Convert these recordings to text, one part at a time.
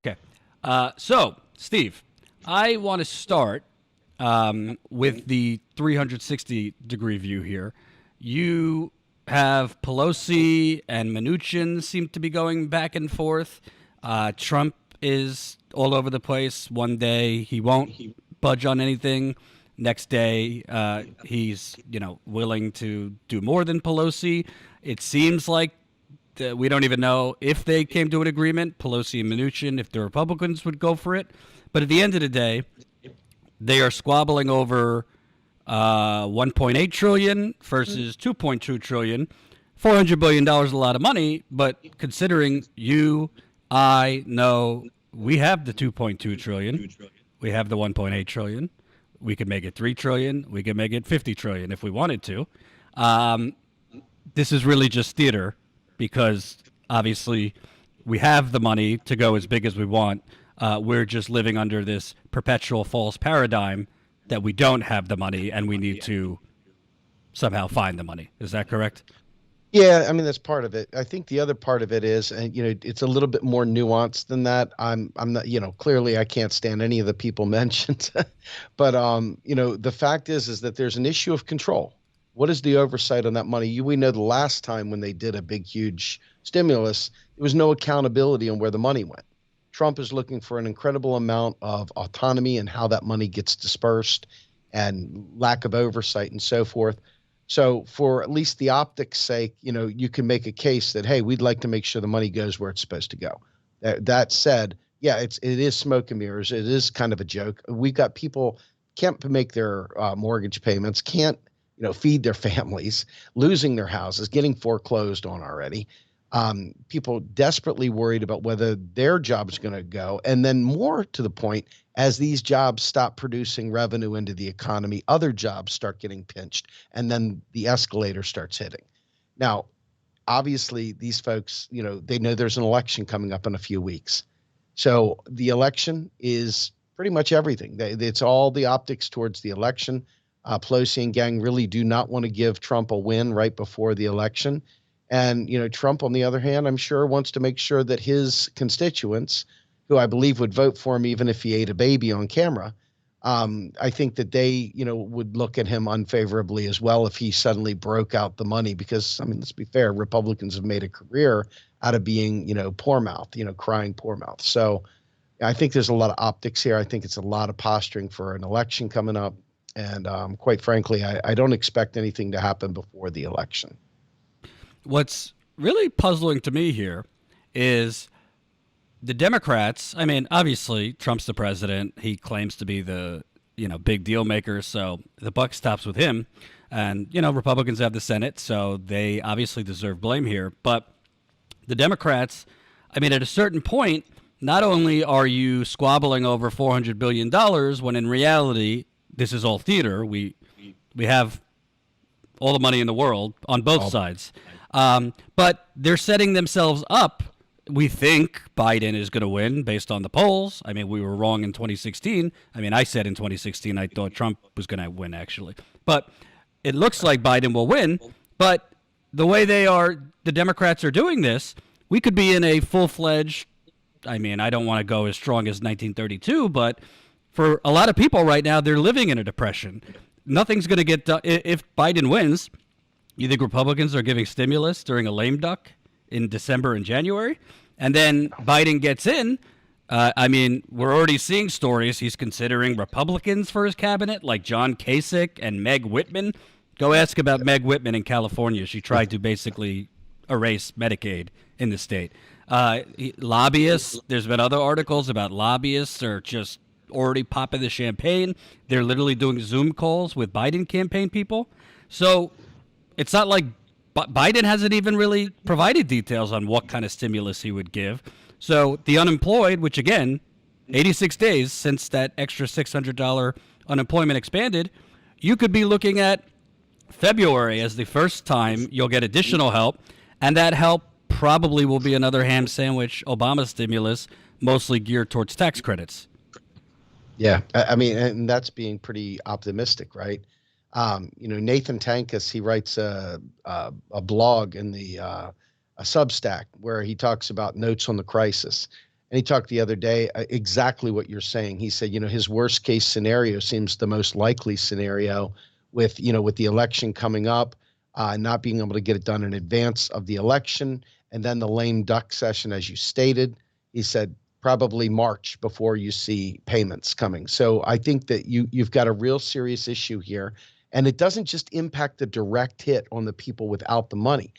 Okay. So, Steve, I want to start with the 360-degree view here. You have Pelosi and Mnuchin seem to be going back and forth. Trump is all over the place. One day he won't budge on anything. Next day he's willing to do more than Pelosi. It seems like we don't even know if they came to an agreement, Pelosi and Mnuchin, if the Republicans would go for it. But at the end of the day, they are squabbling over 1.8 trillion versus 2.2 trillion. $400 billion is a lot of money, but considering you, I know we have the 2.2 trillion, we have the 1.8 trillion. We could make it 3 trillion. We could make it 50 trillion if we wanted to. This is really just theater because obviously we have the money to go as big as we want. We're just living under this perpetual false paradigm that we don't have the money and we need to somehow find the money. Is that correct? Yeah, I mean that's part of it. I think the other part of it is, and it's a little bit more nuanced than that. I'm not, clearly I can't stand any of the people mentioned, but the fact is that there's an issue of control. What is the oversight on that money? We know the last time when they did a big, huge stimulus, there was no accountability on where the money went. Trump is looking for an incredible amount of autonomy in how that money gets dispersed and lack of oversight and so forth. So for at least the optics sake, you can make a case that, hey, we'd like to make sure the money goes where it's supposed to go. That said, yeah, it is smoke and mirrors. It is kind of a joke. We've got people can't make their mortgage payments, can't, feed their families, losing their houses, getting foreclosed on already. People desperately worried about whether their job's going to go. And then more to the point, as these jobs stop producing revenue into the economy, other jobs start getting pinched, and then the escalator starts hitting. Now, obviously, these folks, they know there's an election coming up in a few weeks. So the election is pretty much everything. It's all the optics towards the election. Pelosi and gang really do not want to give Trump a win right before the election. And, Trump, on the other hand, I'm sure wants to make sure that his constituents, who I believe would vote for him even if he ate a baby on camera, I think that they, would look at him unfavorably as well if he suddenly broke out the money. Because, I mean, let's be fair, Republicans have made a career out of being, poor mouth, crying poor mouth. So I think there's a lot of optics here. I think it's a lot of posturing for an election coming up. And quite frankly, I don't expect anything to happen before the election. What's really puzzling to me here is the Democrats. I mean, obviously, Trump's the president. He claims to be the, big deal maker. So the buck stops with him. And, Republicans have the Senate. So they obviously deserve blame here. But the Democrats, I mean, at a certain point, not only are you squabbling over $400 billion when in reality, this is all theater. We have all the money in the world on both sides. But they're setting themselves up. We think Biden is going to win based on the polls. I mean, we were wrong in 2016. I mean, I said in 2016 I thought Trump was going to win, actually. But it looks like Biden will win. But the way the Democrats are doing this, we could be in a full-fledged, I mean, I don't want to go as strong as 1932, but for a lot of people right now, they're living in a depression. Nothing's going to get done. If Biden wins, you think Republicans are giving stimulus during a lame duck in December and January? And then Biden gets in. I mean, we're already seeing stories. He's considering Republicans for his cabinet, like John Kasich and Meg Whitman. Go ask about Meg Whitman in California. She tried to basically erase Medicaid in the state. Lobbyists, there's been other articles about lobbyists are just already popping the champagne. They're literally doing Zoom calls with Biden campaign people. So it's not like Biden hasn't even really provided details on what kind of stimulus he would give. So the unemployed, which again, 86 days since that extra $600 unemployment expanded, you could be looking at February as the first time you'll get additional help. And that help probably will be another ham sandwich Obama stimulus, mostly geared towards tax credits. Yeah, I mean, and that's being pretty optimistic, right? Nathan Tankus, he writes a blog in the a Substack where he talks about notes on the crisis. And he talked the other day exactly what you're saying. He said, his worst case scenario seems the most likely scenario with the election coming up, not being able to get it done in advance of the election, and then the lame duck session, as you stated. He said probably March before you see payments coming. So I think that you've got a real serious issue here, and it doesn't just impact the direct hit on the people without the money.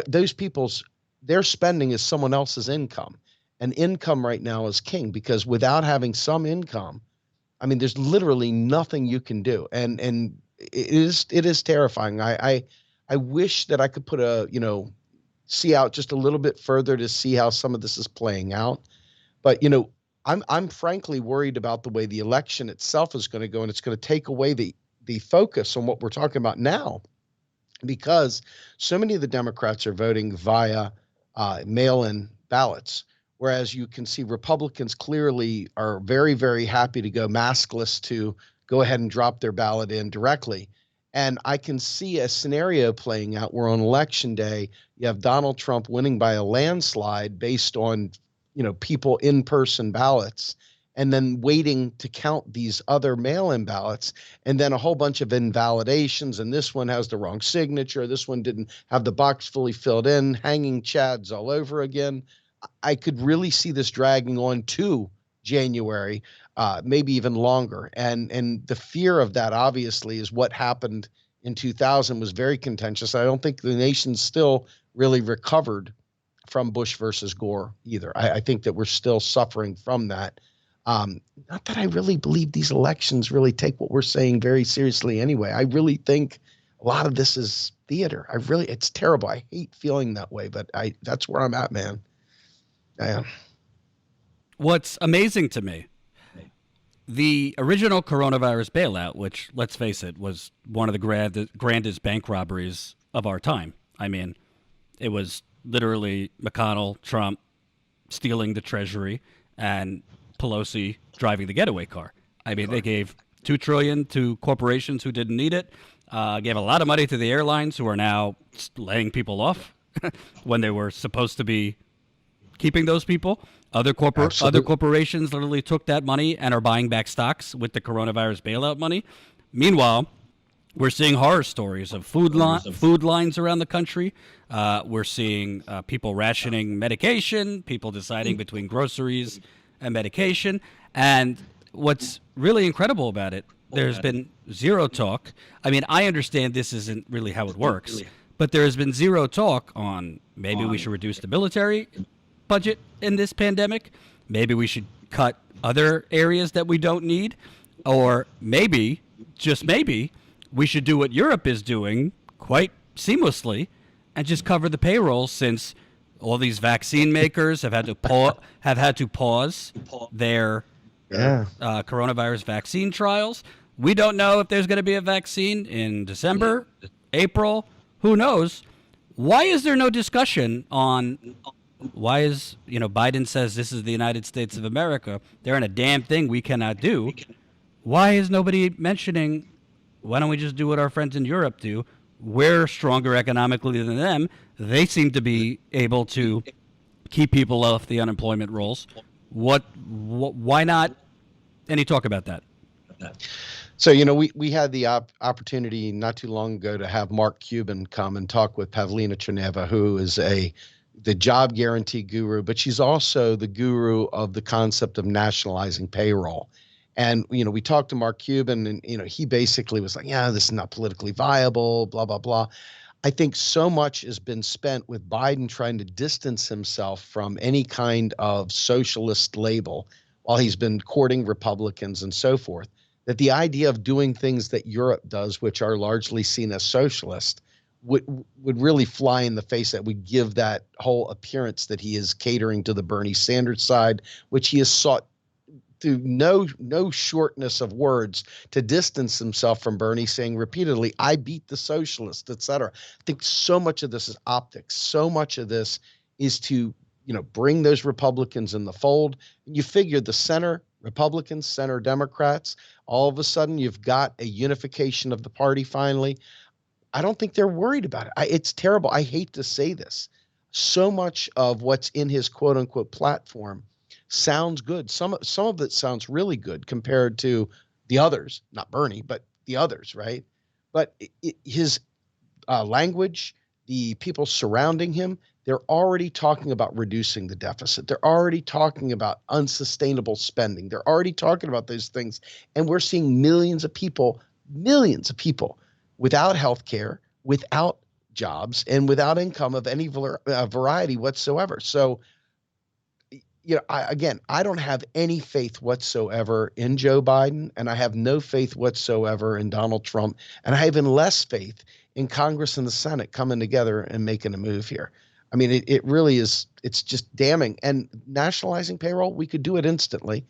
Those people's their spending is someone else's income, and income right now is king because without having some income, I mean, there's literally nothing you can do, and it is terrifying. I wish that I could put see out just a little bit further to see how some of this is playing out. But I'm frankly worried about the way the election itself is going to go, and it's going to take away the focus on what we're talking about now, because so many of the Democrats are voting via mail-in ballots, whereas you can see Republicans clearly are very, very happy to go maskless to go ahead and drop their ballot in directly. And I can see a scenario playing out where on election day, you have Donald Trump winning by a landslide based on, people in-person ballots, and then waiting to count these other mail-in ballots, and then a whole bunch of invalidations. And this one has the wrong signature. This one didn't have the box fully filled in, hanging chads all over again. I could really see this dragging on to January, maybe even longer. And the fear of that, obviously, is what happened in 2000 was very contentious. I don't think the nation's still really recovered from Bush versus Gore either. I think that we're still suffering from that. Not that I really believe these elections really take what we're saying very seriously anyway. I really think a lot of this is theater. It's terrible. I hate feeling that way, but that's where I'm at, man. Yeah. What's amazing to me, the original coronavirus bailout, which, let's face it, was one of the grandest bank robberies of our time. I mean, it was literally McConnell, Trump stealing the Treasury, and Pelosi driving the getaway car. I mean, they gave $2 trillion to corporations who didn't need it, gave a lot of money to the airlines who are now laying people off when they were supposed to be keeping those people. Other corporations literally took that money and are buying back stocks with the coronavirus bailout money. Meanwhile, we're seeing horror stories of food lines around the country. We're seeing people rationing medication, people deciding between groceries and medication. And what's really incredible about it, there's been zero talk. I mean, I understand this isn't really how it works, but there has been zero talk on maybe we should reduce the military budget in this pandemic. Maybe we should cut other areas that we don't need. Or maybe, just maybe, we should do what Europe is doing quite seamlessly and just cover the payroll, since all these vaccine makers have had to pause their coronavirus vaccine trials. We don't know if there's going to be a vaccine in December, April, who knows? Why is there no discussion on why is, Biden says this is the United States of America. There ain't a damn thing we cannot do. Why is nobody mentioning, why don't we just do what our friends in Europe do? We're stronger economically than them. They seem to be able to keep people off the unemployment rolls. Why not any talk about that? So, we had the opportunity not too long ago to have Mark Cuban come and talk with Pavlina Trineva, who is the job guarantee guru, but she's also the guru of the concept of nationalizing payroll. And, we talked to Mark Cuban, and, he basically was like, yeah, this is not politically viable, blah, blah, blah. I think so much has been spent with Biden trying to distance himself from any kind of socialist label while he's been courting Republicans and so forth, that the idea of doing things that Europe does, which are largely seen as socialist, would really fly in the face. That would give that whole appearance that he is catering to the Bernie Sanders side, which he has sought through no shortness of words to distance himself from Bernie, saying repeatedly, I beat the socialists, et cetera. I think so much of this is optics. So much of this is to, bring those Republicans in the fold. You figure the center Republicans, center Democrats, all of a sudden you've got a unification of the party finally. I don't think they're worried about it. It's terrible. I hate to say this. so much of what's in his quote unquote platform sounds good. Some of it sounds really good compared to the others, not Bernie, but the others, right? But his language, the people surrounding him, they're already talking about reducing the deficit. They're already talking about unsustainable spending. They're already talking about those things. And we're seeing millions of people without health care, without jobs, and without income of any variety whatsoever. So, I don't have any faith whatsoever in Joe Biden, and I have no faith whatsoever in Donald Trump, and I have even less faith in Congress and the Senate coming together and making a move here. I mean, it really is. It's just damning. And nationalizing payroll, we could do it instantly.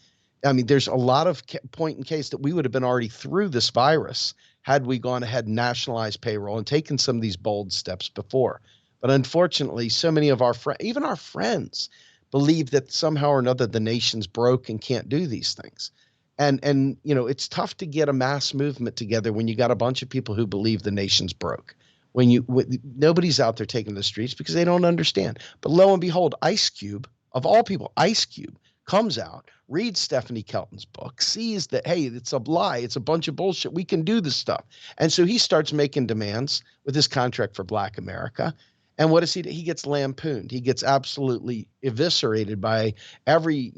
I mean, there's a lot of point in case that we would have been already through this virus had we gone ahead and nationalized payroll and taken some of these bold steps before. But unfortunately, so many of our friends, even our friends, believe that somehow or another the nation's broke and can't do these things. And it's tough to get a mass movement together when you got a bunch of people who believe the nation's broke. Nobody's out there taking the streets because they don't understand. But lo and behold, Ice Cube, of all people, Ice Cube comes out, reads Stephanie Kelton's book, sees that, hey, it's a lie, it's a bunch of bullshit, we can do this stuff. And so he starts making demands with his contract for Black America. And what does he do? He gets lampooned. He gets absolutely eviscerated by every,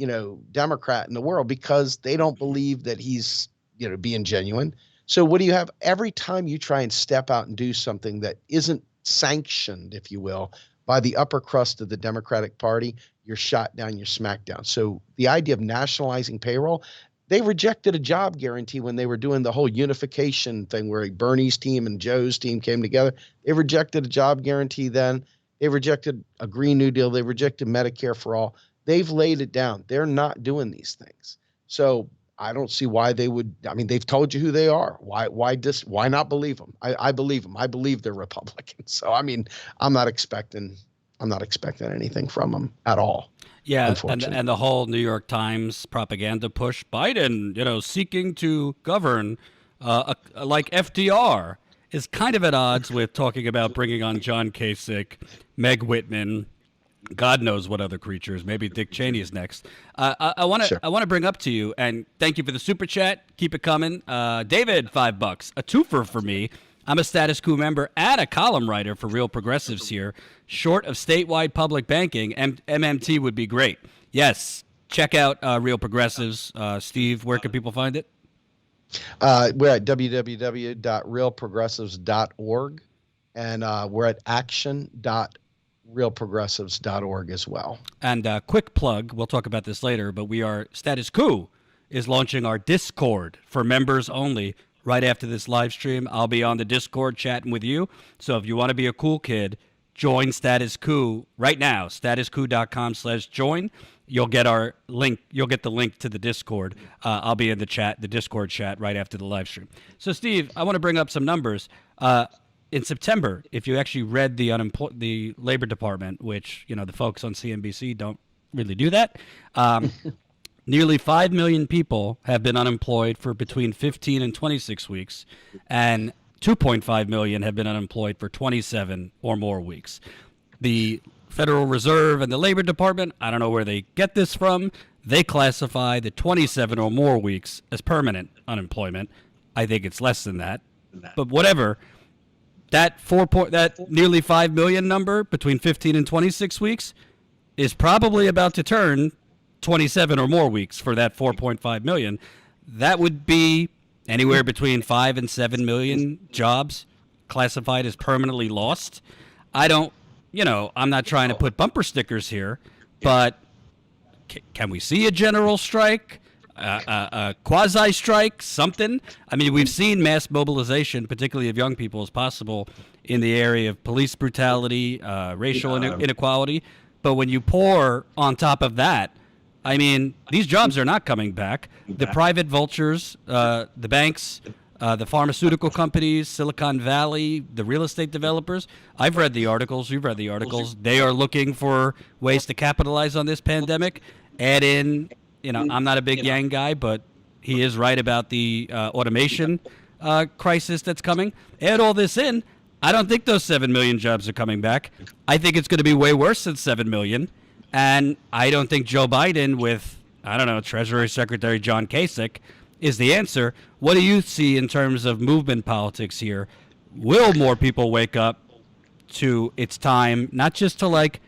Democrat in the world because they don't believe that he's, being genuine. So what do you have? Every time you try and step out and do something that isn't sanctioned, if you will, by the upper crust of the Democratic Party, you're shot down, you're smacked down. So the idea of nationalizing payroll, they rejected a job guarantee when they were doing the whole unification thing where Bernie's team and Joe's team came together. They rejected a job guarantee then. They rejected a Green New Deal. They rejected Medicare for all. They've laid it down. They're not doing these things. So I don't see why they would. I mean, they've told you who they are. Why not believe them? I believe them. I believe they're Republicans. So, I mean, I'm not expecting anything from them at all. Yeah, and the whole New York Times propaganda push, Biden, seeking to govern like FDR, is kind of at odds with talking about bringing on John Kasich, Meg Whitman, God knows what other creatures. Maybe Dick Cheney is next. I want to bring up to you, and thank you for the super chat. Keep it coming. David, $5, a twofer for me. I'm a Status Quo member and a column writer for Real Progressives here. Short of statewide public banking, MMT would be great. Yes, check out Real Progressives. Steve, where can people find it? We're at www.realprogressives.org, and we're at action.realprogressives.org as well. And quick plug, we'll talk about this later, but Status Quo is launching our Discord for members only. Right after this live stream, I'll be on the Discord chatting with you. So if you want to be a cool kid, join Status Quo right now, statusquo.com/join. You'll get our link. You'll get the link to the Discord. I'll be in the Discord chat right after the live stream. So, Steve, I want to bring up some numbers. In September, if you actually read the Labor Department, which, the folks on CNBC don't really do that, nearly 5 million people have been unemployed for between 15 and 26 weeks, and 2.5 million have been unemployed for 27 or more weeks. The Federal Reserve and the Labor Department, I don't know where they get this from, they classify the 27 or more weeks as permanent unemployment. I think it's less than that, but whatever. That nearly 5 million number between 15 and 26 weeks is probably about to turn 27 or more weeks for that 4.5 million. That would be anywhere between 5 and 7 million jobs classified as permanently lost. I'm not trying to put bumper stickers here, but can we see a general strike, a quasi strike, something? I mean, we've seen mass mobilization, particularly of young people, as possible in the area of police brutality, racial inequality. But when you pour on top of that, I mean, these jobs are not coming back. The private vultures, the banks, the pharmaceutical companies, Silicon Valley, the real estate developers. I've read the articles. You've read the articles. They are looking for ways to capitalize on this pandemic. Add in, I'm not a big Yang guy, but he is right about the automation crisis that's coming. Add all this in. I don't think those 7 million jobs are coming back. I think it's going to be way worse than 7 million. And I don't think Joe Biden, with, I don't know, Treasury Secretary John Kasich, is the answer. What do you see in terms of movement politics here? Will more people wake up to it's time, not just to like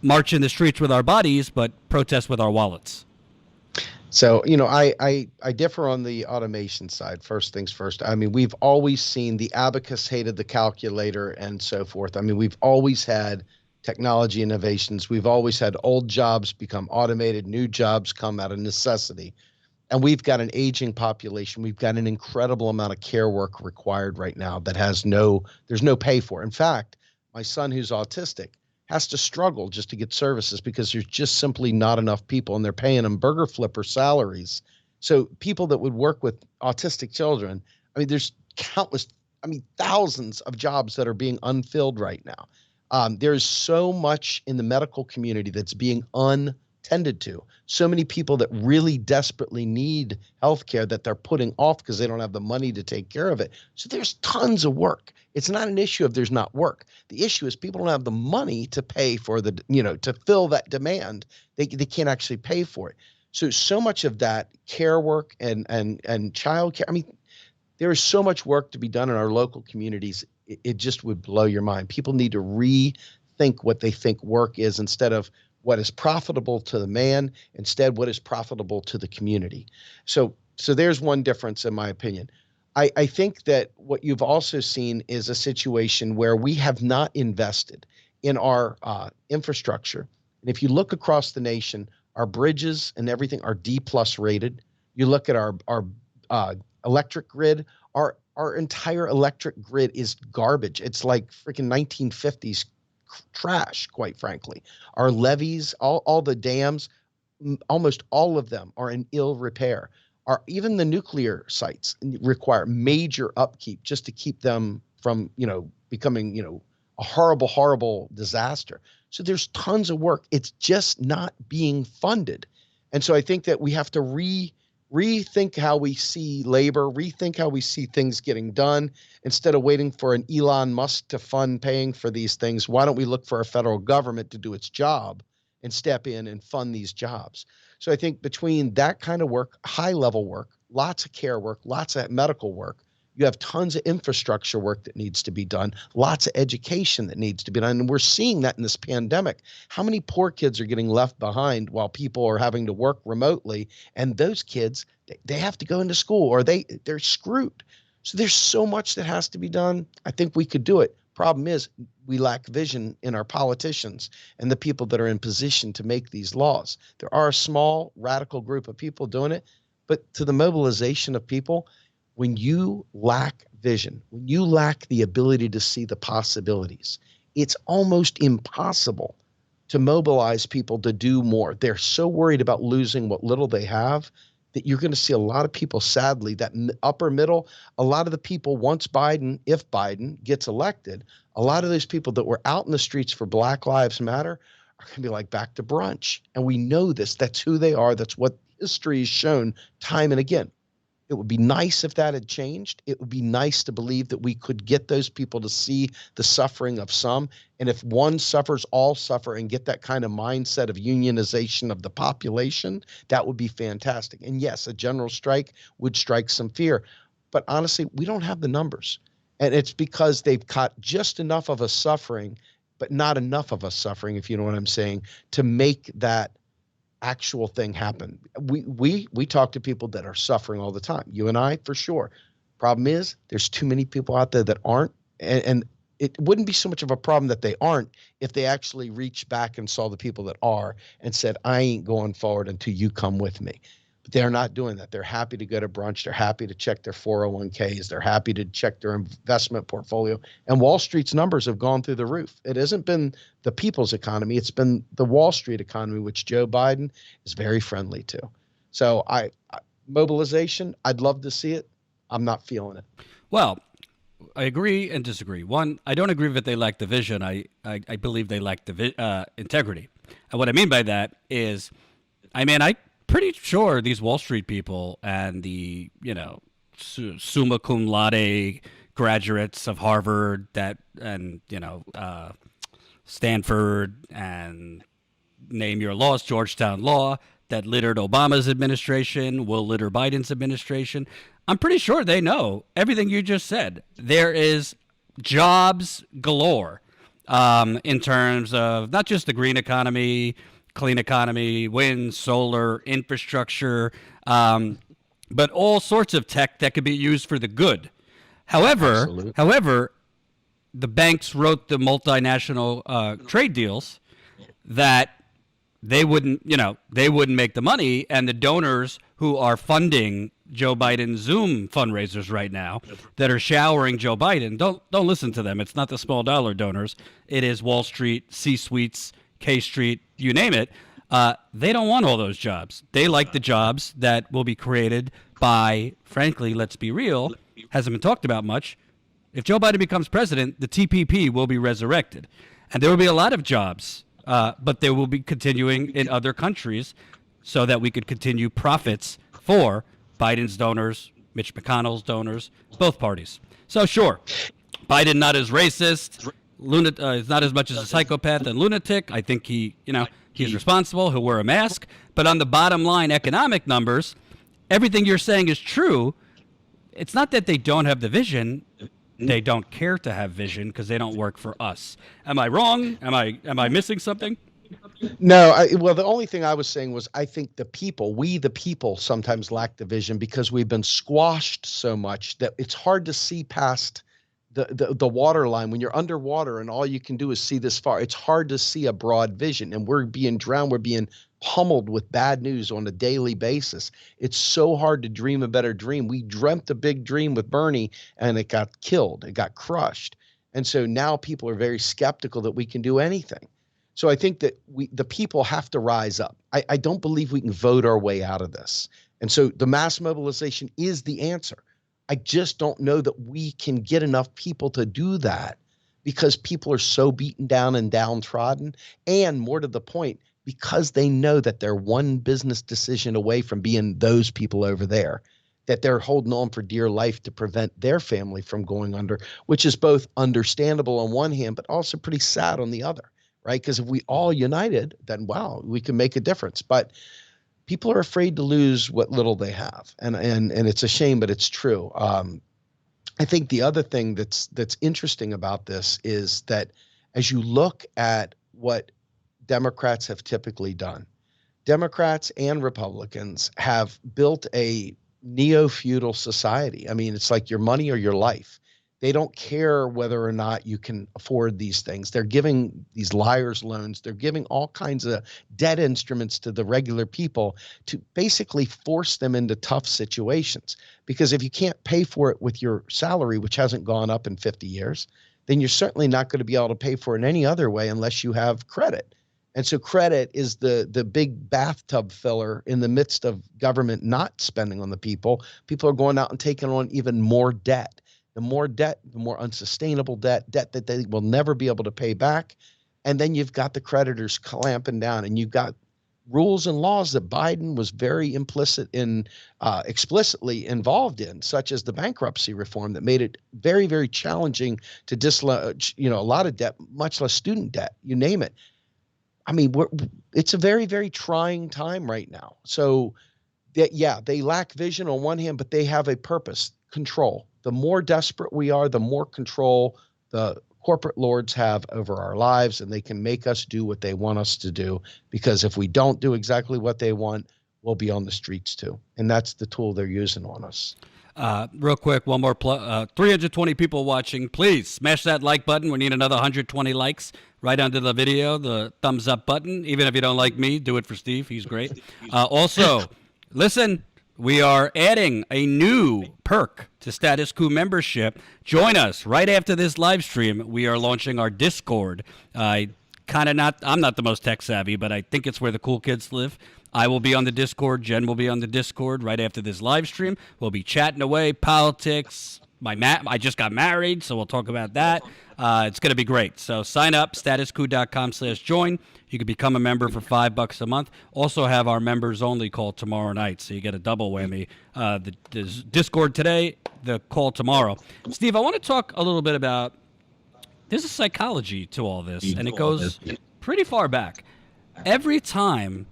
march in the streets with our bodies, but protest with our wallets? So, I differ on the automation side. First things first. I mean, we've always seen the abacus hated the calculator and so forth. I mean, we've always had technology innovations. We've always had old jobs become automated, new jobs come out of necessity. And we've got an aging population. We've got an incredible amount of care work required right now that there's no pay for. In fact, my son who's autistic has to struggle just to get services because there's just simply not enough people and they're paying them burger flipper salaries. So people that would work with autistic children, I mean, there's countless, I mean, thousands of jobs that are being unfilled right now. There's so much in the medical community that's being untended to. So many people that really desperately need healthcare that they're putting off because they don't have the money to take care of it. So there's tons of work. It's not an issue if there's not work. The issue is people don't have the money to pay for to fill that demand. They can't actually pay for it. So much of that care work and child care. I mean, there is so much work to be done in our local communities. It just would blow your mind. People need to rethink what they think work is instead of what is profitable to the man, instead what is profitable to the community. So there's one difference in my opinion. I think that what you've also seen is a situation where we have not invested in our infrastructure. And if you look across the nation, our bridges and everything are D plus rated. You look at our electric grid, our entire electric grid is garbage. It's like freaking 1950s trash, quite frankly. Our levees, all the dams, almost all of them are in ill repair. Even the nuclear sites require major upkeep just to keep them from, becoming, a horrible, horrible disaster. So there's tons of work. It's just not being funded. And so I think that we have to rethink how we see labor, rethink how we see things getting done. Instead of waiting for an Elon Musk to fund paying for these things, why don't we look for a federal government to do its job and step in and fund these jobs? So I think between that kind of work, high level work, lots of care work, lots of medical work, you have tons of infrastructure work that needs to be done, lots of education that needs to be done. And we're seeing that in this pandemic. How many poor kids are getting left behind while people are having to work remotely? And those kids, they have to go into school or they're screwed. So there's so much that has to be done. I think we could do it. Problem is, we lack vision in our politicians and the people that are in position to make these laws. There are a small radical group of people doing it, but to the mobilization of people, when you lack vision, when you lack the ability to see the possibilities, it's almost impossible to mobilize people to do more. They're so worried about losing what little they have that you're going to see a lot of people, sadly, that upper middle, a lot of the people once if Biden gets elected, a lot of those people that were out in the streets for Black Lives Matter are going to be like back to brunch. And we know this. That's who they are. That's what history has shown time and again. It would be nice if that had changed. It would be nice to believe that we could get those people to see the suffering of some. And if one suffers, all suffer, and get that kind of mindset of unionization of the population, that would be fantastic. And yes, a general strike would strike some fear. But honestly, we don't have the numbers. And it's because they've caught just enough of us suffering, but not enough of us suffering, if you know what I'm saying, to make that actual thing happen. We talk to people that are suffering all the time. You and I, for sure. Problem is, there's too many people out there that aren't, and it wouldn't be so much of a problem that they aren't if they actually reached back and saw the people that are and said, I ain't going forward until you come with me. But they're not doing that. They're happy to go to brunch. They're happy to check their 401ks. They're happy to check their investment portfolio. And Wall Street's numbers have gone through the roof. It hasn't been the people's economy. It's been the Wall Street economy, which Joe Biden is very friendly to. So mobilization, I'd love to see it. I'm not feeling it. Well, I agree and disagree. One, I don't agree that they lack the vision. I believe they lack the integrity. And what I mean by that is, I pretty sure these Wall Street people and the, summa cum laude graduates of Harvard that and Stanford and name your laws, Georgetown Law, that littered Obama's administration, will litter Biden's administration. I'm pretty sure they know everything you just said. There is jobs galore in terms of not just the green economy, clean economy, wind, solar, infrastructure, but all sorts of tech that could be used for the good. Absolutely. However, the banks wrote the multinational trade deals that they wouldn't make the money, and the donors who are funding Joe Biden's Zoom fundraisers right now that are showering Joe Biden, don't listen to them. It's not the small dollar donors. It is Wall Street, C-suites, K Street, you name it. They don't want all those jobs. They like the jobs that will be created by, frankly, let's be real, hasn't been talked about much. If Joe Biden becomes president, the TPP will be resurrected. And there will be a lot of jobs, but they will be continuing in other countries so that we could continue profits for Biden's donors, Mitch McConnell's donors, both parties. So sure, Biden not as racist, is not as much as a psychopath and lunatic. I think he's responsible. He'll wear a mask. But on the bottom line economic numbers, everything you're saying is true. It's not that they don't have the vision. They don't care to have vision because they don't work for us. Am I wrong? Am I missing something? No, well, the only thing I was saying was I think we the people sometimes lack the vision because we've been squashed so much that it's hard to see past the water line. When you're underwater and all you can do is see this far, it's hard to see a broad vision, and we're being drowned. We're being pummeled with bad news on a daily basis. It's so hard to dream a better dream. We dreamt a big dream with Bernie and it got killed. It got crushed. And so now people are very skeptical that we can do anything. So I think that the people have to rise up. I don't believe we can vote our way out of this. And so the mass mobilization is the answer. I just don't know that we can get enough people to do that because people are so beaten down and downtrodden, and more to the point, because they know that they're one business decision away from being those people over there, that they're holding on for dear life to prevent their family from going under, which is both understandable on one hand, but also pretty sad on the other, right? Because if we all united, then wow, we can make a difference. But people are afraid to lose what little they have. And it's a shame, but it's true. I think the other thing that's interesting about this is that as you look at what Democrats have typically done, Democrats and Republicans have built a neo-feudal society. I mean, it's like your money or your life. They don't care whether or not you can afford these things. They're giving these liars loans. They're giving all kinds of debt instruments to the regular people to basically force them into tough situations. Because if you can't pay for it with your salary, which hasn't gone up in 50 years, then you're certainly not going to be able to pay for it in any other way unless you have credit. And so credit is the big bathtub filler in the midst of government not spending on the people. People are going out and taking on even more debt. The more debt, the more unsustainable debt that they will never be able to pay back. And then you've got the creditors clamping down, and you've got rules and laws that Biden was very explicitly involved in, such as the bankruptcy reform that made it very, very challenging to dislodge, a lot of debt, much less student debt, you name it. I mean, it's a very, very trying time right now. So they lack vision on one hand, but they have a purpose, control. The more desperate we are, the more control the corporate lords have over our lives, and they can make us do what they want us to do. Because if we don't do exactly what they want, we'll be on the streets too. And that's the tool they're using on us. Real quick, one more 320 people watching. Please smash that like button. We need another 120 likes right under the video, the thumbs up button. Even if you don't like me, do it for Steve. He's great. Also, listen, we are adding a new perk to Status Quo membership. Join us right after this live stream. We are launching our Discord. I'm not the most tech savvy, but I think it's where the cool kids live. I will be on the Discord. Jen will be on the Discord right after this live stream. We'll be chatting away, politics. I just got married, so we'll talk about that. It's going to be great. So sign up, statusquo.com/join. You can become a member for $5 a month. Also have our members only call tomorrow night, so you get a double whammy. The Discord today, the call tomorrow. Steve, I want to talk a little bit about, there's a psychology to all this, and it goes pretty far back. Every time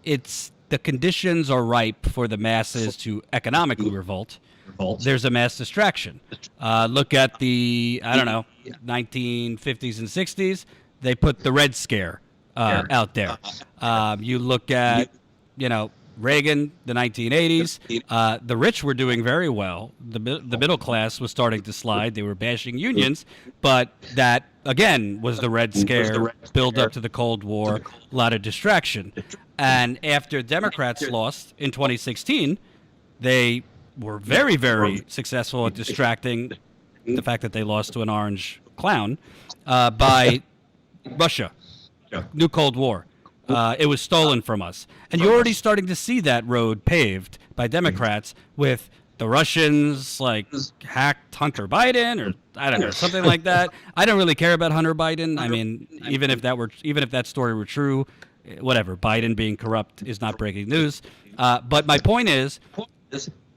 it's the conditions are ripe for the masses to economically revolt, there's a mass distraction. Look at the, I don't know, 1950s and 60s. They put the Red Scare out there. You look at, Reagan, the 1980s. The rich were doing very well. The middle class was starting to slide. They were bashing unions, but that again was the Red Scare, build up to the Cold War, a lot of distraction. And after Democrats lost in 2016, they were very, very successful at distracting the fact that they lost to an orange clown by Russia, new Cold War. It was stolen from us. And you're already starting to see that road paved by Democrats with the Russians, like, hacked Hunter Biden, or I don't know, something like that. I don't really care about Hunter Biden. I mean, even if that story were true, whatever, Biden being corrupt is not breaking news. But my point is,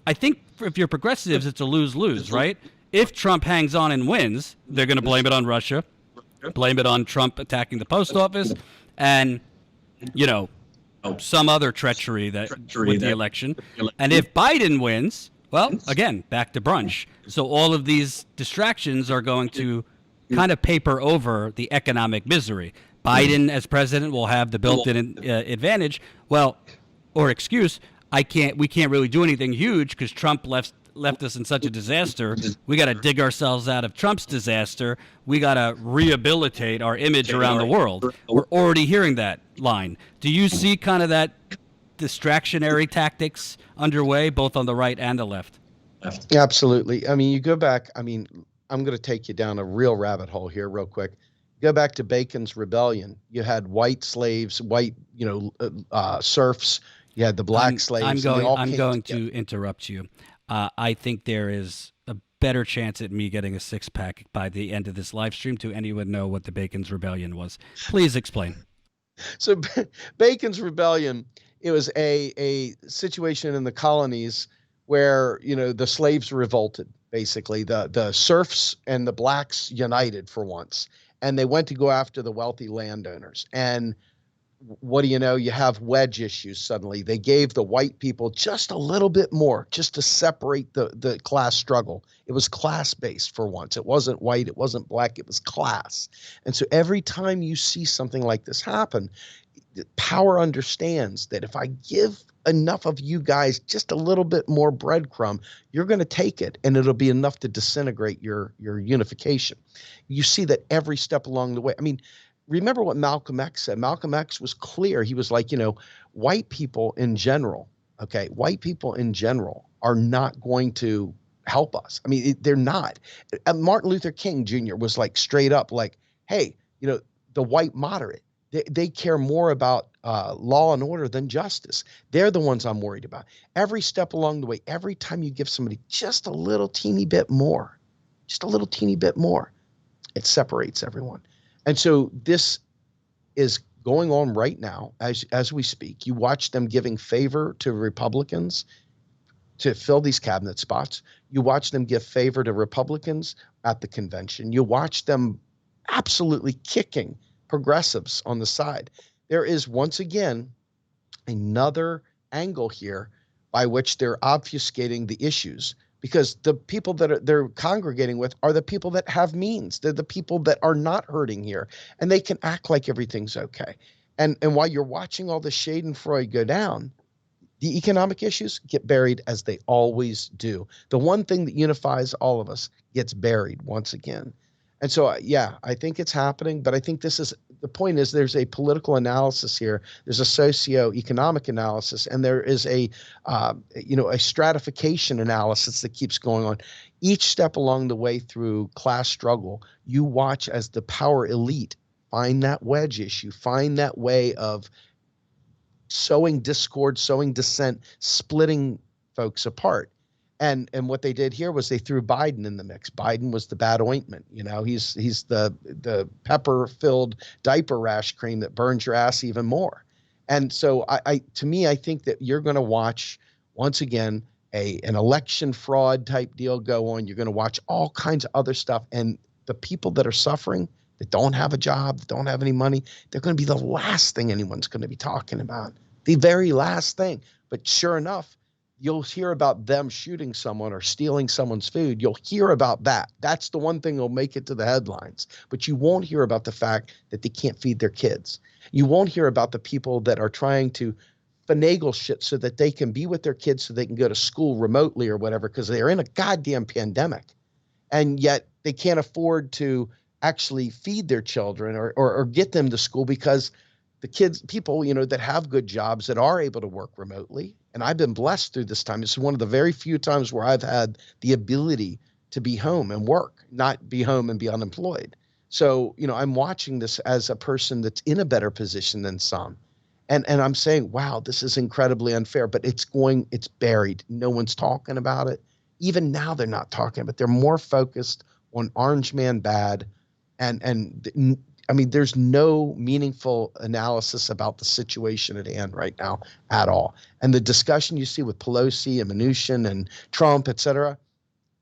I think if you're progressives, it's a lose-lose, right? If Trump hangs on and wins, they're going to blame it on Russia, blame it on Trump attacking the post office, and, some other treachery with the election. And if Biden wins, well, again, back to brunch. So all of these distractions are going to kind of paper over the economic misery. Biden as president will have the built-in advantage. Well, or excuse, we can't really do anything huge because Trump left us in such a disaster. We got to dig ourselves out of Trump's disaster. We got to rehabilitate our image around the world. We're already hearing that line. Do you see kind of that distractionary tactics underway, both on the right and the left? Absolutely. I mean, you go back, I'm going to take you down a real rabbit hole here real quick. Go back to Bacon's Rebellion. You had white slaves, white, serfs. You had the black slaves. I'm going to interrupt you. I think there is a better chance at me getting a six-pack by the end of this live stream to anyone know what the Bacon's Rebellion was. Please explain. So Bacon's Rebellion, it was a situation in the colonies where, the slaves revolted, basically. The serfs and the blacks united for once, and they went to go after the wealthy landowners. And what do you know? You have wedge issues suddenly. They gave the white people just a little bit more, just to separate the class struggle. It was class-based for once. It wasn't white, it wasn't black, it was class. And so every time you see something like this happen, power understands that if I give enough of you guys just a little bit more breadcrumb, you're going to take it, and it'll be enough to disintegrate your unification. You see that every step along the way. I mean, remember what Malcolm X said. Malcolm X was clear. He was like, white people in general, are not going to help us. I mean, they're not. Martin Luther King Jr. was like straight up like, hey, the white moderate, they care more about law and order than justice. They're the ones I'm worried about. Every step along the way, every time you give somebody just a little teeny bit more, it separates everyone. And so this is going on right now as we speak. You watch them giving favor to Republicans to fill these cabinet spots. You watch them give favor to Republicans at the convention. You watch them absolutely kicking progressives on the side. There is once again another angle here by which they're obfuscating the issues, because the people that they're congregating with are the people that have means. They're the people that are not hurting here, and they can act like everything's okay. And while you're watching all the Schadenfreude go down, the economic issues get buried as they always do. The one thing that unifies all of us gets buried once again. And so, I think it's happening, but I think the point is there's a political analysis here. There's a socio-economic analysis, and there is a stratification analysis that keeps going on. Each step along the way through class struggle, you watch as the power elite find that wedge issue, find that way of sowing discord, sowing dissent, splitting folks apart. And what they did here was they threw Biden in the mix. Biden was the bad ointment. He's the pepper filled diaper rash cream that burns your ass even more. And so I to me, I think that you're going to watch once again an election fraud type deal go on. You're going to watch all kinds of other stuff, and the people that are suffering, that don't have a job, that don't have any money, they're going to be the last thing anyone's going to be talking about. The very last thing. But sure enough, you'll hear about them shooting someone or stealing someone's food. You'll hear about that. That's the one thing that'll make it to the headlines. But you won't hear about the fact that they can't feed their kids. You won't hear about the people that are trying to finagle shit so that they can be with their kids so they can go to school remotely or whatever, because they're in a goddamn pandemic. And yet they can't afford to actually feed their children or get them to school, because the kids, people, that have good jobs that are able to work remotely. And I've been blessed through this time. It's one of the very few times where I've had the ability to be home and work, not be home and be unemployed. So, I'm watching this as a person that's in a better position than some. And I'm saying, wow, this is incredibly unfair, but it's buried. No one's talking about it. Even now they're not talking about it. They're more focused on Orange Man bad. And I mean, there's no meaningful analysis about the situation at hand right now at all. And the discussion you see with Pelosi and Mnuchin and Trump, et cetera,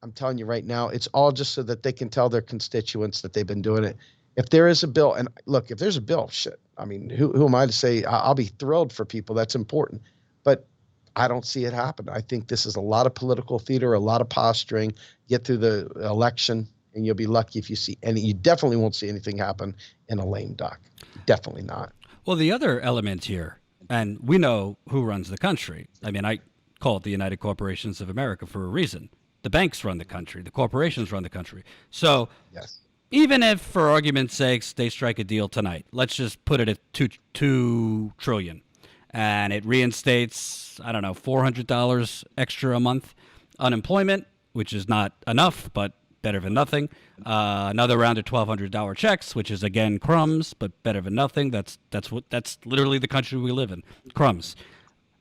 I'm telling you right now, it's all just so that they can tell their constituents that they've been doing it. If there is a bill, and look, if there's a bill, shit, I mean, who am I to say? I'll be thrilled for people. That's important. But I don't see it happen. I think this is a lot of political theater, a lot of posturing. Get through the election, and you'll be lucky if you see any. You definitely won't see anything happen in a lame duck. Definitely not. Well, the other element here, and we know who runs the country. I mean, I call it the United Corporations of America for a reason. The banks run the country. The corporations run the country. So Yes. even if, for argument's sakes, they strike a deal tonight, let's just put it at two trillion, and it reinstates, I don't know, $400 extra a month unemployment, which is not enough, but better than nothing. Another round of $1,200 checks, which is again crumbs, but better than nothing. That's literally the country we live in. Crumbs.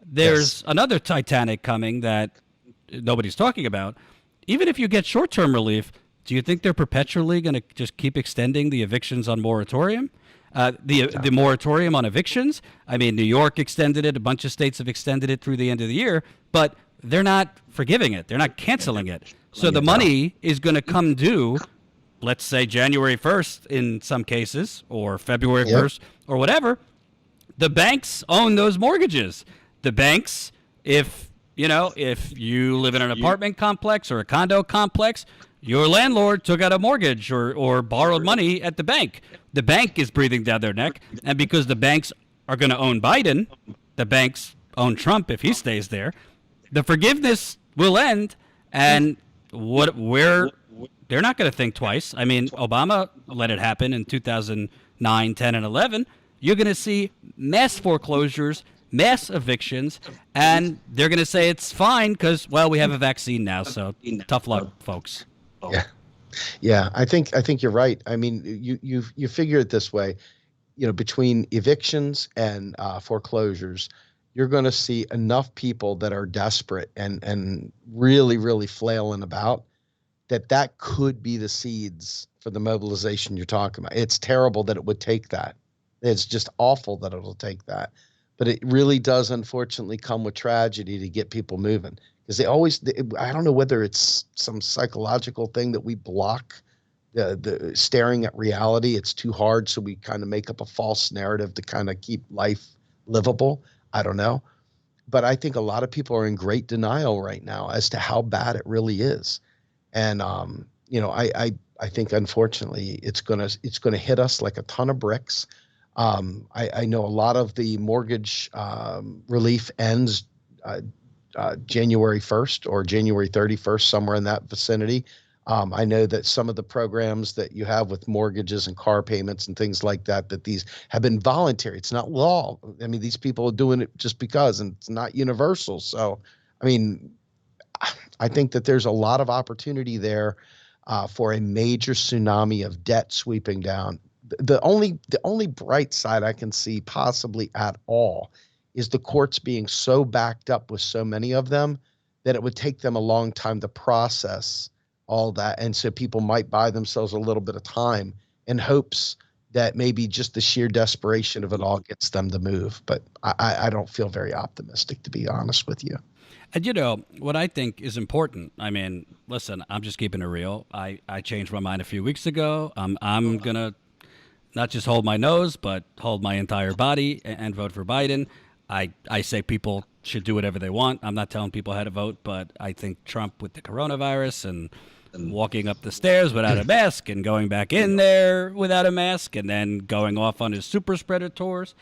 There's another Titanic coming that nobody's talking about. Even if you get short-term relief, do you think they're perpetually going to just keep extending the evictions on moratorium? The moratorium on evictions? I mean, New York extended it. A bunch of states have extended it through the end of the year, but they're not forgiving it. They're not canceling it. So the money is going to come due, let's say January 1st in some cases, or February 1st, or whatever. The banks own those mortgages. The banks, if you live in an apartment complex or a condo complex, your landlord took out a mortgage or borrowed money at the bank. The bank is breathing down their neck. And because the banks are going to own Biden, the banks own Trump if he stays there, the forgiveness will end. And they're not going to think twice. I mean, Obama let it happen in 2009, 10, and 11. You're going to see mass foreclosures, mass evictions, and they're going to say it's fine because, well, we have a vaccine now, so tough luck, folks. Yeah, I think you're right. I mean, you figure it this way, between evictions and foreclosures, you're going to see enough people that are desperate and really, really flailing about that could be the seeds for the mobilization you're talking about. It's terrible that it would take that. It's just awful that it'll take that. But it really does, unfortunately, come with tragedy to get people moving. Because I don't know whether it's some psychological thing that we block the staring at reality. It's too hard, so we kind of make up a false narrative to kind of keep life livable. I don't know. But I think a lot of people are in great denial right now as to how bad it really is. And I think unfortunately it's gonna hit us like a ton of bricks. I know a lot of the mortgage relief ends January 1st or January 31st, somewhere in that vicinity. I know that some of the programs that you have with mortgages and car payments and things like that these have been voluntary. It's not law. I mean, these people are doing it just because, and it's not universal. So, I mean, I think that there's a lot of opportunity there for a major tsunami of debt sweeping down. The only bright side I can see possibly at all is the courts being so backed up with so many of them that it would take them a long time to process all that. And so people might buy themselves a little bit of time in hopes that maybe just the sheer desperation of it all gets them to move. But I don't feel very optimistic, to be honest with you. And what I think is important. I mean, listen, I'm just keeping it real. I changed my mind a few weeks ago. I'm gonna not just hold my nose, but hold my entire body and vote for Biden. I say people should do whatever they want. I'm not telling people how to vote, but I think Trump with the coronavirus and walking up the stairs without a mask and going back in there without a mask and then going off on his super spreader tours,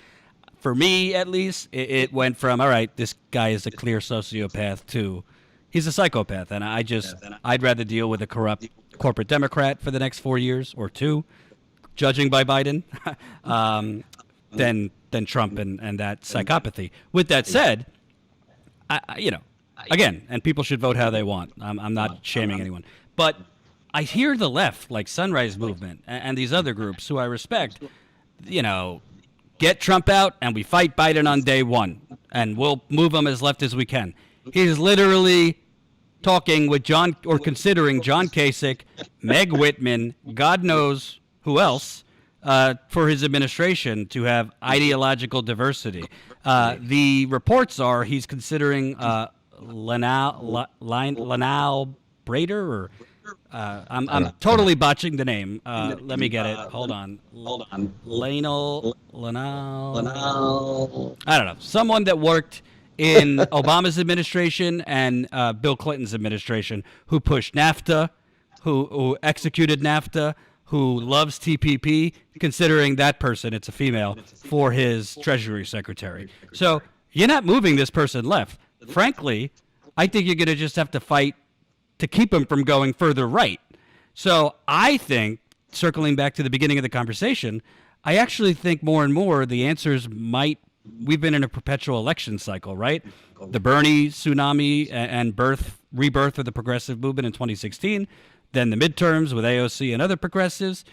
for me at least, it went from, all right, this guy is a clear sociopath to he's a psychopath. And I'd rather deal with a corrupt corporate Democrat for the next 4 years or two, judging by Biden, than Trump and that psychopathy. With that said, again, and people should vote how they want. I'm not shaming anyone. But I hear the left, like Sunrise Movement and these other groups who I respect, get Trump out and we fight Biden on day one and we'll move him as left as we can. He's literally talking with John or considering John Kasich, Meg Whitman, God knows who else, for his administration to have ideological diversity. The reports are he's considering Lanal Brader, or I'm totally botching the name. Let me get it. Hold on. Lanal. I don't know. Someone that worked in Obama's administration and Bill Clinton's administration, who pushed NAFTA, who executed NAFTA, who loves TPP, considering that person, it's a female, for his Treasury Secretary. So you're not moving this person left. Frankly, I think you're going to just have to fight to keep him from going further right. So I think, circling back to the beginning of the conversation, I actually think more and more the answers we've been in a perpetual election cycle, right? The Bernie tsunami and rebirth of the progressive movement in 2016, then the midterms with AOC and other progressives,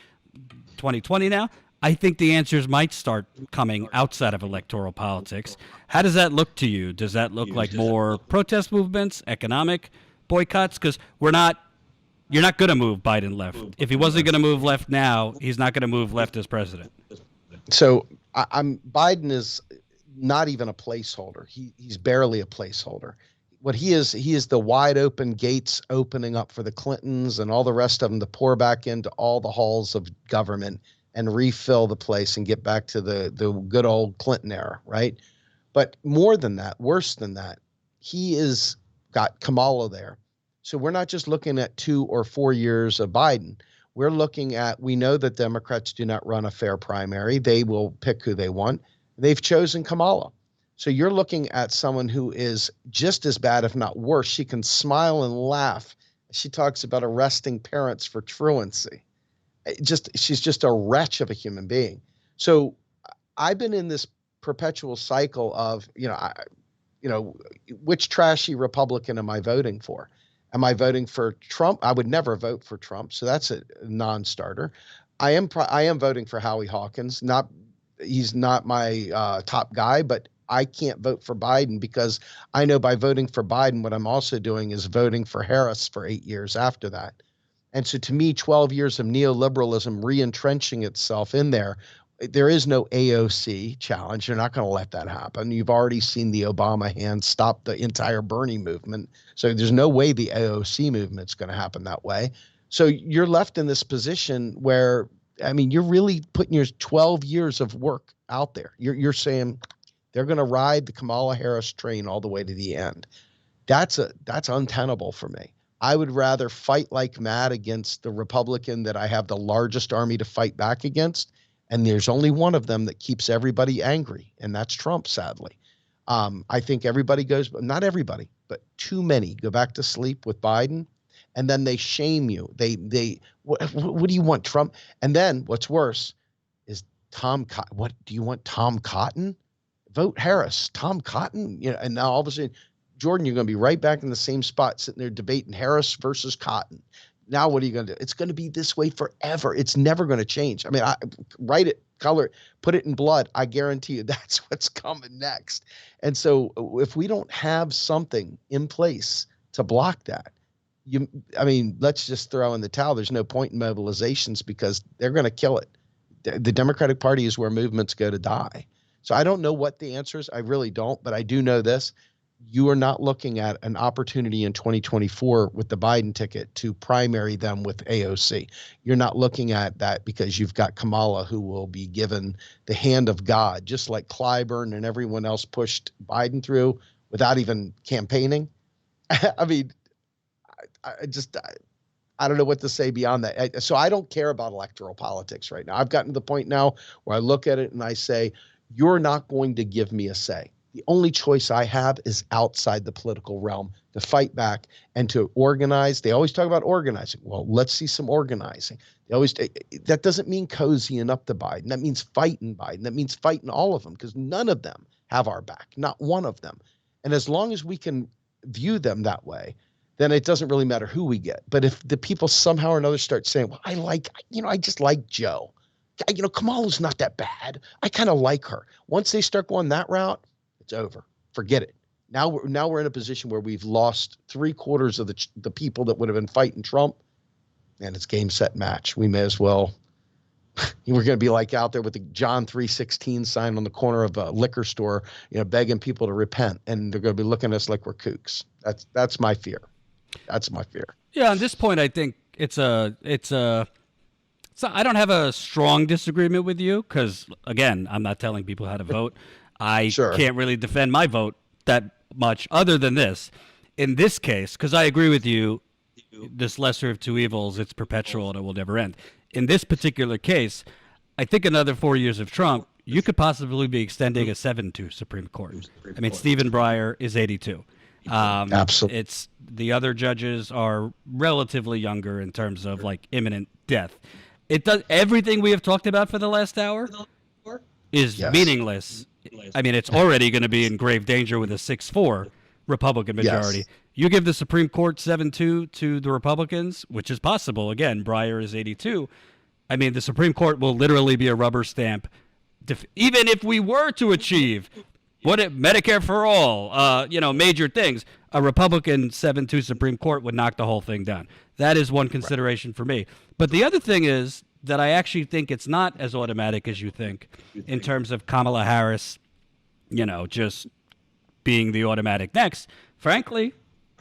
2020 now. I think the answers might start coming outside of electoral politics. How does that look to you? Does that look like more protest movements, economic boycotts? Because you're not going to move Biden left. If he wasn't going to move left now, he's not going to move left as president. So Biden is not even a placeholder. He's barely a placeholder. What he is the wide open gates opening up for the Clintons and all the rest of them to pour back into all the halls of government and refill the place and get back to the good old Clinton era, right? But more than that, worse than that, he is got Kamala there. So we're not just looking at 2 or 4 years of Biden. We're looking at, we know that Democrats do not run a fair primary. They will pick who they want. They've chosen Kamala. So you're looking at someone who is just as bad, if not worse. She can smile and laugh. She talks about arresting parents for truancy. She's just a wretch of a human being. So I've been in this perpetual cycle of, which trashy Republican am I voting for? Am I voting for Trump? I would never vote for Trump, so that's a non-starter. I am voting for Howie Hawkins. He's not my top guy, but I can't vote for Biden because I know by voting for Biden, what I'm also doing is voting for Harris for 8 years after that. And so to me, 12 years of neoliberalism re-entrenching itself in there is no AOC challenge. You're not going to let that happen. You've already seen the Obama hand stop the entire Bernie movement. So there's no way the AOC movement's going to happen that way. So you're left in this position where, you're really putting your 12 years of work out there. You're saying they're going to ride the Kamala Harris train all the way to the end. That's untenable for me. I would rather fight like mad against the Republican that I have the largest army to fight back against. And there's only one of them that keeps everybody angry, and that's Trump, sadly. I think everybody goes, not everybody, but too many go back to sleep with Biden, and then they shame you. What do you want, Trump? And then what's worse is what do you want, Tom Cotton? Vote Harris, Tom Cotton. And now all of a sudden, Jordan, you're going to be right back in the same spot, sitting there debating Harris versus Cotton. Now what are you going to do? It's going to be this way forever. It's never going to change. I write it, color it, put it in blood. I guarantee you that's what's coming next. And so if we don't have something in place to block that. I mean, let's just throw in the towel. There's no point in mobilizations because they're going to kill it. The Democratic Party is where movements go to die. So I don't know what the answer is. I really don't, but I do know this. You are not looking at an opportunity in 2024 with the Biden ticket to primary them with AOC. You're not looking at that because you've got Kamala, who will be given the hand of God, just like Clyburn and everyone else pushed Biden through without even campaigning. I mean, I don't know what to say beyond that. So I don't care about electoral politics right now. I've gotten to the point now where I look at it and I say, you're not going to give me a say. The only choice I have is outside the political realm to fight back and to organize. They always talk about organizing. Well, let's see some organizing. That doesn't mean cozying up to Biden. That means fighting Biden. That means fighting all of them because none of them have our back, not one of them. And as long as we can view them that way, then it doesn't really matter who we get. But if the people somehow or another start saying, well, I just like Joe. Kamala's not that bad. I kind of like her. Once they start going that route, it's over. Forget it. Now we're in a position where we've lost 3/4 of the people that would have been fighting Trump, and it's game, set, match. We may as well. We're going to be like out there with the John 3:16 sign on the corner of a liquor store, begging people to repent, and they're going to be looking at us like we're kooks. That's my fear. That's my fear. Yeah, on this point, I think so I don't have a strong disagreement with you because, again, I'm not telling people how to vote. I can't really defend my vote that much other than this. In this case, because I agree with you, this lesser of two evils, it's perpetual and it will never end. In this particular case, I think another 4 years of Trump, you could possibly be extending a 7-2 Supreme Court. I mean, Stephen Breyer is 82. Absolutely. The other judges are relatively younger in terms of like imminent death. It does everything we have talked about for the last hour is meaningless. I mean, it's already going to be in grave danger with a 6-4 Republican majority. Yes. You give the Supreme Court 7-2 to the Republicans, which is possible. Again, Breyer is 82. I mean, the Supreme Court will literally be a rubber stamp. Even if we were to achieve Medicare for all, major things, a Republican 7-2 Supreme Court would knock the whole thing down. That is one consideration for me. But the other thing is that I actually think it's not as automatic as you think in terms of Kamala Harris, just being the automatic next. Frankly,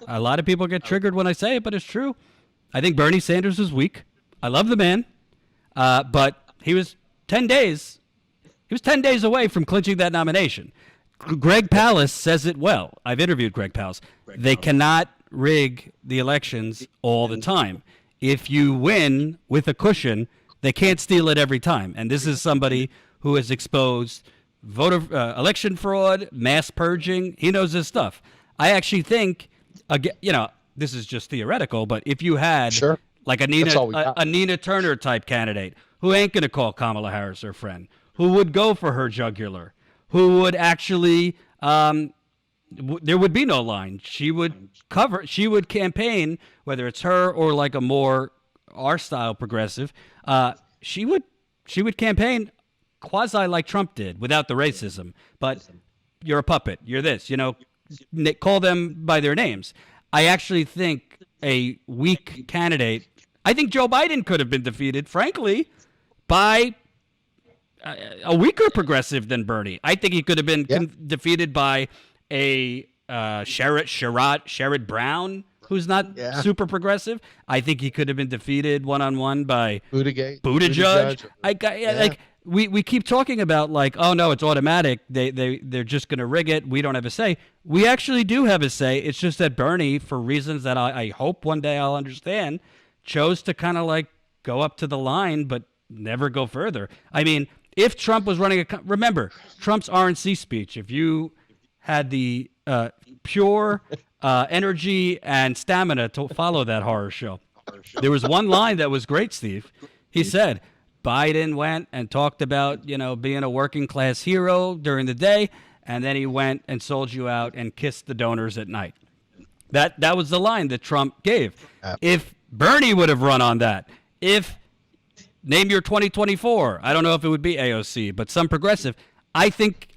a lot of people get triggered when I say it, but it's true. I think Bernie Sanders is weak. I love the man, but he was 10 days. He was 10 days away from clinching that nomination. Greg Palast says it well. I've interviewed Greg Palast. They cannot rig the elections all the time. If you win with a cushion, they can't steal it every time. And this is somebody who has exposed election fraud, mass purging. He knows his stuff. I actually think, this is just theoretical, but if you had like a Nina Turner type candidate who ain't going to call Kamala Harris her friend, who would go for her jugular, who would actually, there would be no line. She would campaign, whether it's her or like a more our style progressive. She would campaign quasi like Trump did without the racism. But you're a puppet. You're this. Call them by their names. I actually think a weak candidate. I think Joe Biden could have been defeated, frankly, by a weaker progressive than Bernie. I think he could have been defeated by a Sherrod Brown, who's not super progressive. I think he could have been defeated one-on-one by Buttigieg. We keep talking about like, oh no, it's automatic. They're just going to rig it. We don't have a say. We actually do have a say. It's just that Bernie, for reasons that I hope one day I'll understand, chose to kind of like go up to the line, but never go further. I mean, if Trump was running remember Trump's RNC speech. If you had the pure energy and stamina to follow that horror show, there was one line that was great, Steve. He said, Biden went and talked about, being a working class hero during the day, and then he went and sold you out and kissed the donors at night. That was the line that Trump gave. If Bernie would have run on that, name your 2024, I don't know if it would be AOC, but some progressive, I think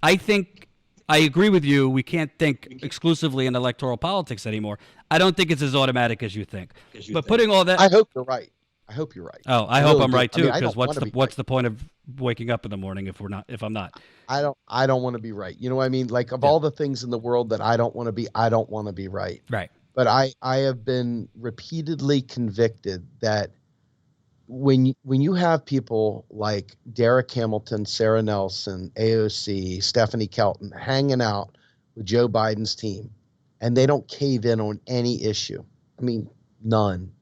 I agree with you. We can't think exclusively in electoral politics anymore. I don't think it's as automatic as you think. But putting all that, I hope you're right. I hope you're right. oh, I I hope really I'm do. right I mean, too. I Because don't want to be right. what's the point of waking up in the morning if I'm not? I don't want to be right. You know what I mean? Like of Yeah. all the things in the world that I don't want to be, I don't want to be right. Right. But I have been repeatedly convicted that when you have people like Derek Hamilton, Sarah Nelson, AOC, Stephanie Kelton hanging out with Joe Biden's team, and they don't cave in on any issue. I mean, none.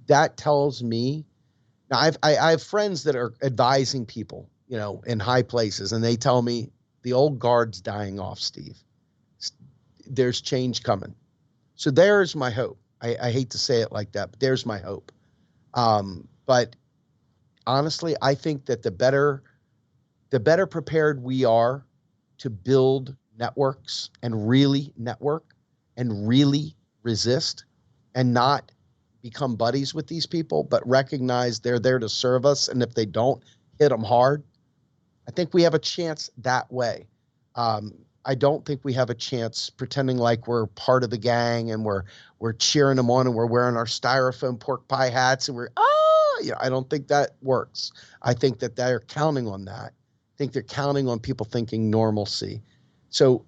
That tells me. Now I have friends that are advising people, in high places, and they tell me the old guard's dying off, Steve. There's change coming. So there's my hope. I hate to say it like that, but there's my hope. But honestly, I think that the better prepared we are to build networks and really network and really resist and not become buddies with these people, but recognize they're there to serve us. And if they don't, hit them hard. I think we have a chance that way. I don't think we have a chance pretending like we're part of the gang and we're cheering them on and we're wearing our styrofoam pork pie hats and I don't think that works. I think that they're counting on that. I think they're counting on people thinking normalcy. So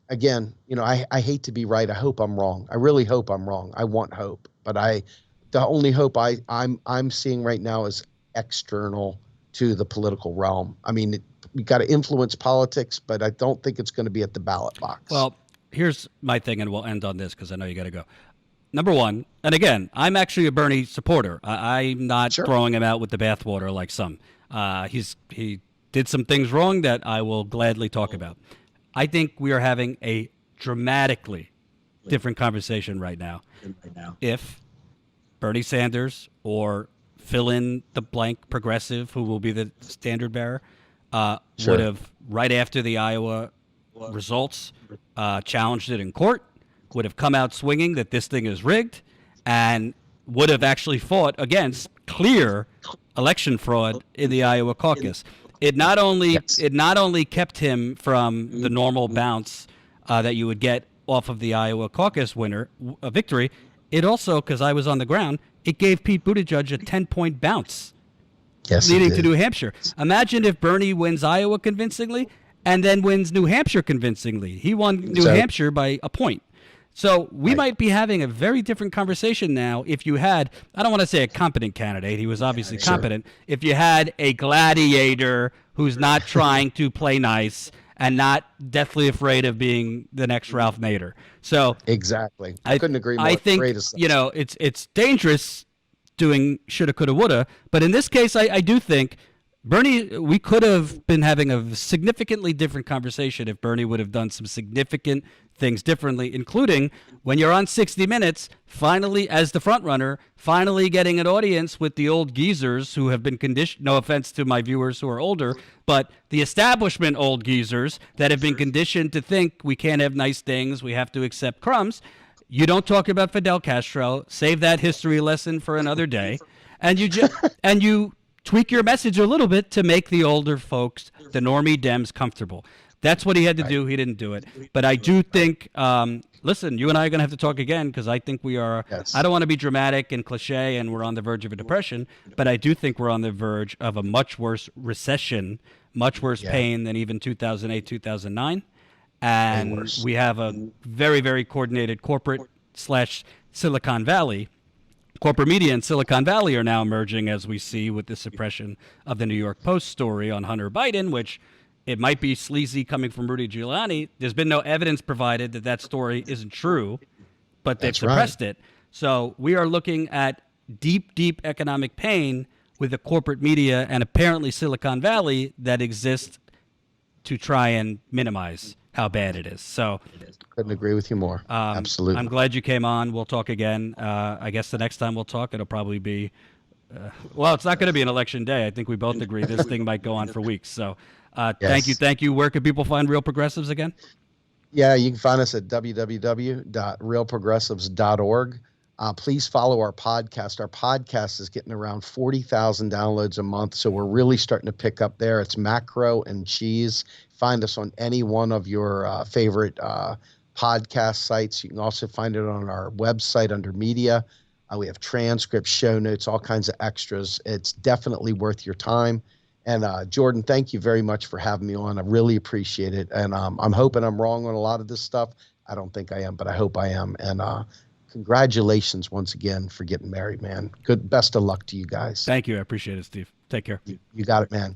again, I hate to be right. I hope I'm wrong. I really hope I'm wrong. I want hope, but the only hope I'm seeing right now is external to the political realm. I mean, we got to influence politics, but I don't think it's going to be at the ballot box. Well, here's my thing, and we'll end on this because I know you got to go. Number one, and again, I'm actually a Bernie supporter. I'm not Sure. throwing him out with the bathwater like some. He did some things wrong that I will gladly talk about. I think we are having a dramatically different conversation right now. If Bernie Sanders or fill in the blank progressive who will be the standard bearer Sure. would have, right after the Iowa results, challenged it in court, would have come out swinging that this thing is rigged, and would have actually fought against clear election fraud in the Iowa caucus. It not only Yes. it not only kept him from the normal bounce that you would get off of the Iowa caucus victory. It also, because I was on the ground, it gave Pete Buttigieg a 10-point bounce Yes, it leading to did. New Hampshire. Imagine if Bernie wins Iowa convincingly and then wins New Hampshire convincingly. He won New So- Hampshire by a point. So we Right. might be having a very different conversation now if you had, I don't want to say a competent candidate. He was obviously Sure. competent. If you had a gladiator who's not trying to play nice and not deathly afraid of being the next Ralph Nader. So Exactly. I couldn't agree more. I think, Great assessment. it's dangerous doing shoulda, coulda, woulda. But in this case, I do think Bernie, we could have been having a significantly different conversation if Bernie would have done some significant things differently, including when you're on 60 Minutes, finally, as the front runner, finally getting an audience with the old geezers who have been conditioned, no offense to my viewers who are older, but the establishment old geezers that have been conditioned to think we can't have nice things, we have to accept crumbs. You don't talk about Fidel Castro. Save that history lesson for another day. And you tweak your message a little bit to make the older folks, the normie Dems, comfortable. That's what he had to do. He didn't do it. But I do think, listen, you and I are going to have to talk again because I think we are, Yes. I don't want to be dramatic and cliche and we're on the verge of a depression, but I do think we're on the verge of a much worse recession, much worse pain than even 2008, 2009. And worse. we have a very, very coordinated corporate / Silicon Valley. Corporate media in Silicon Valley are now emerging, as we see with the suppression of the New York Post story on Hunter Biden, which it might be sleazy coming from Rudy Giuliani. There's been no evidence provided that that story isn't true, but they've That's right. suppressed it. So we are looking at deep, deep economic pain with the corporate media and apparently Silicon Valley that exists to try and minimize how bad it is. So Couldn't agree with you more. Absolutely. I'm glad you came on. We'll talk again. I guess the next time we'll talk, it'll probably be, well, it's not going to be an election day. I think we both agree this thing might go on for weeks. So thank you. Yes. Thank you. Where can people find Real Progressives again? Yeah, you can find us at www.realprogressives.org. Please follow our podcast. Our podcast is getting around 40,000 downloads a month, so we're really starting to pick up there. It's Macro and Cheese. Find us on any one of your favorite podcast sites. You can also find it on our website under media. We have transcripts, show notes, all kinds of extras. It's definitely worth your time. And Jordan, thank you very much for having me on. I really appreciate it. And I'm hoping I'm wrong on a lot of this stuff. I don't think I am, but I hope I am. And congratulations once again for getting married, man. Good, best of luck to you guys. Thank you. I appreciate it, Steve. Take care. You got it, man.